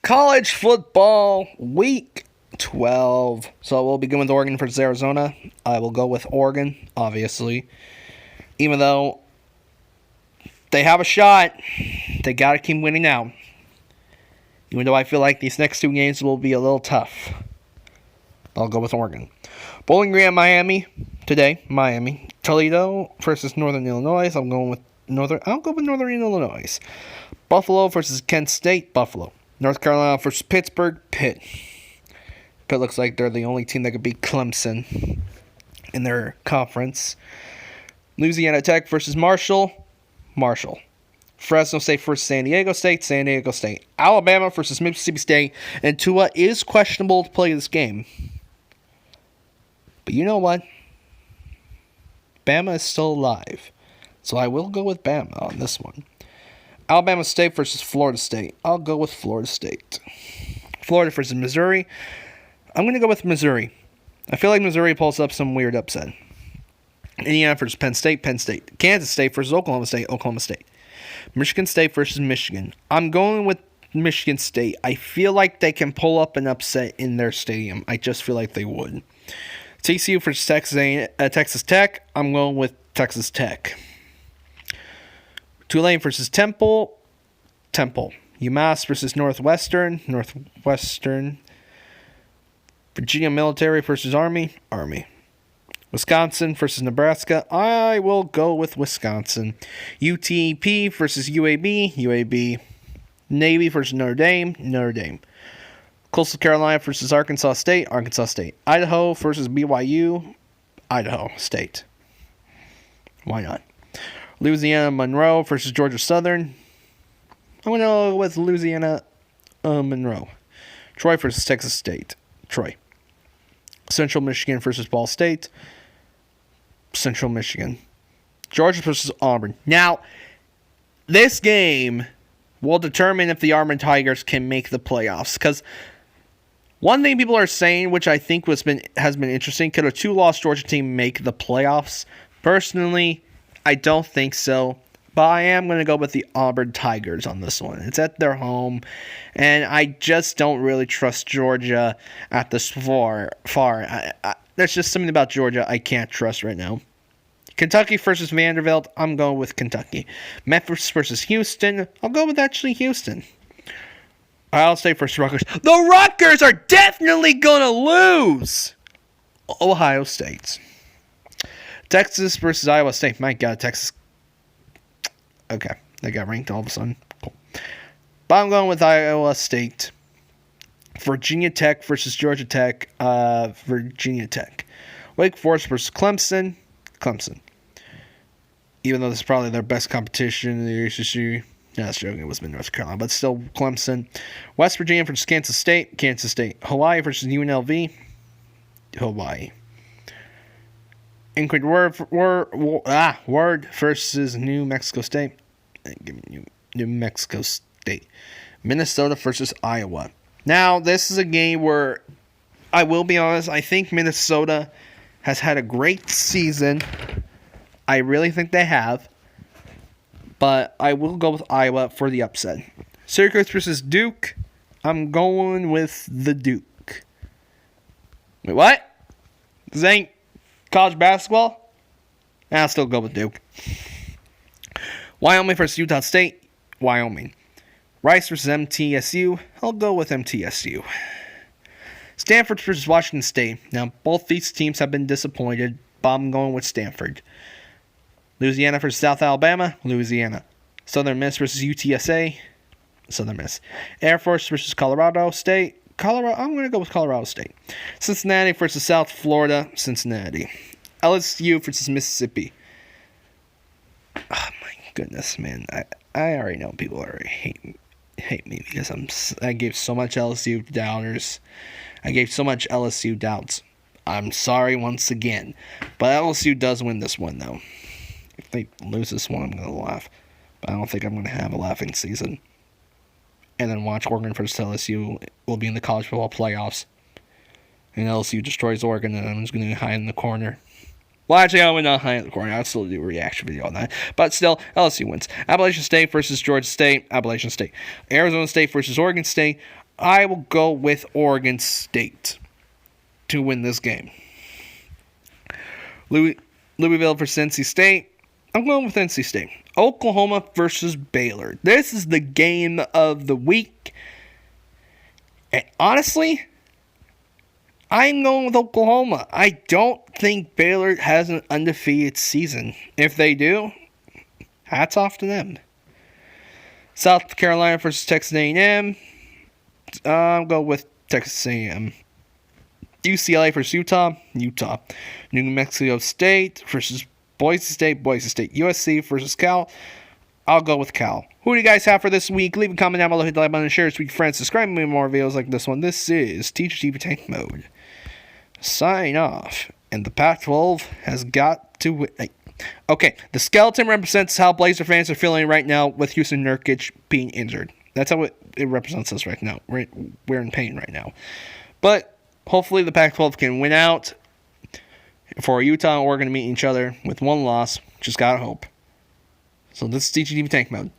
College football week 12. So we'll begin with Oregon versus Arizona. I will go with Oregon, obviously. Even though they have a shot, they got to keep winning now. Even though I feel like these next two games will be a little tough, I'll go with Oregon. Bowling Green at Miami today. Miami. Toledo versus Northern Illinois. I'll go with Northern Illinois. Buffalo versus Kent State. Buffalo. North Carolina versus Pittsburgh. Pitt. Pitt looks like they're the only team that could beat Clemson in their conference. Louisiana Tech versus Marshall. Marshall. Fresno State versus San Diego State. San Diego State. Alabama versus Mississippi State. And Tua is questionable to play this game. But you know what? Bama is still alive. So I will go with Bama on this one. Alabama State versus Florida State. I'll go with Florida State. Florida versus Missouri. I'm going to go with Missouri. I feel like Missouri pulls up some weird upset. Indiana versus Penn State. Penn State. Kansas State versus Oklahoma State. Oklahoma State. Michigan State versus Michigan. I'm going with Michigan State. I feel like they can pull up an upset in their stadium. I just feel like they would. TCU versus Texas Tech. I'm going with Texas Tech. Tulane versus Temple. Temple. UMass versus Northwestern. Northwestern. Virginia Military versus Army. Army. Wisconsin versus Nebraska. I will go with Wisconsin. UTEP versus UAB. UAB. Navy versus Notre Dame. Notre Dame. Coastal Carolina versus Arkansas State. Arkansas State. Idaho versus BYU. Idaho State. Why not? Louisiana Monroe versus Georgia Southern. I'm going to go with Louisiana Monroe. Troy versus Texas State. Troy. Central Michigan versus Ball State. Central Michigan. Georgia versus Auburn. Now, this game will determine if the Auburn Tigers can make the playoffs. Because one thing people are saying, which I think has been interesting, could a two-loss Georgia team make the playoffs? Personally, I don't think so. But I am going to go with the Auburn Tigers on this one. It's at their home, and I just don't really trust Georgia at this far. There's just something about Georgia I can't trust right now. Kentucky versus Vanderbilt. I'm going with Kentucky. Memphis versus Houston. I'll go with actually Houston. Ohio State versus Rutgers. The Rutgers are definitely going to lose. Ohio State. Texas versus Iowa State. My God, Texas. Okay, they got ranked all of a sudden. Cool. But I'm going with Iowa State. Virginia Tech versus Georgia Tech. Virginia Tech. Wake Forest versus Clemson. Clemson. Even though this is probably their best competition in the ACC. No, that's joking. It was North Carolina, but still Clemson. West Virginia versus Kansas State. Kansas State. Hawaii versus UNLV. Hawaii. Inquiry Ward versus New Mexico State. New Mexico State. Minnesota versus Iowa. Now, this is a game where, I will be honest, I think Minnesota has had a great season. I really think they have. But I will go with Iowa for the upset. Syracuse versus Duke. I'm going with the Duke. Wait, what? This ain't college basketball? I'll still go with Duke. Wyoming versus Utah State. Wyoming. Rice versus MTSU. I'll go with MTSU. Stanford versus Washington State. Now, both these teams have been disappointed, but I'm going with Stanford. Louisiana versus South Alabama. Louisiana. Southern Miss versus UTSA. Southern Miss. Air Force versus Colorado State. I'm going to go with Colorado State. Cincinnati versus South Florida. Cincinnati. LSU versus Mississippi. Oh my goodness, man. I already know people already hate me because I gave so much LSU doubters. I gave so much LSU doubts. I'm sorry once again. But LSU does win this one, though. If they lose this one, I'm going to laugh. But I don't think I'm going to have a laughing season. And then watch Oregon versus LSU will be in the college football playoffs. And LSU destroys Oregon, and I'm just going to hide in the corner. Well, actually, I would not hide in the corner. I'd still do a reaction video on that. But still, LSU wins. Appalachian State versus Georgia State. Appalachian State. Arizona State versus Oregon State. I will go with Oregon State to win this game. Louisville versus NC State. I'm going with NC State. Oklahoma versus Baylor. This is the game of the week. And honestly, I'm going with Oklahoma. I don't think Baylor has an undefeated season. If they do, hats off to them. South Carolina versus Texas A&M. I'll go with Texas A&M. UCLA versus Utah. New Mexico State versus Boise State. USC versus Cal. I'll go with Cal. Who do you guys have for this week? Leave a comment down below, hit the like button, share it with your friends, subscribe to me for more videos like this one. This is Teacher TV Tank Mode. Sign off. And the Pac-12 has got to win. Okay, the skeleton represents how Blazer fans are feeling right now with Houston Nurkic being injured. That's how it represents us right now. We're in pain right now. But hopefully the Pac-12 can win out. For Utah and Oregon to meet each other with one loss. Just gotta hope. So this is TGTV Tank Mode.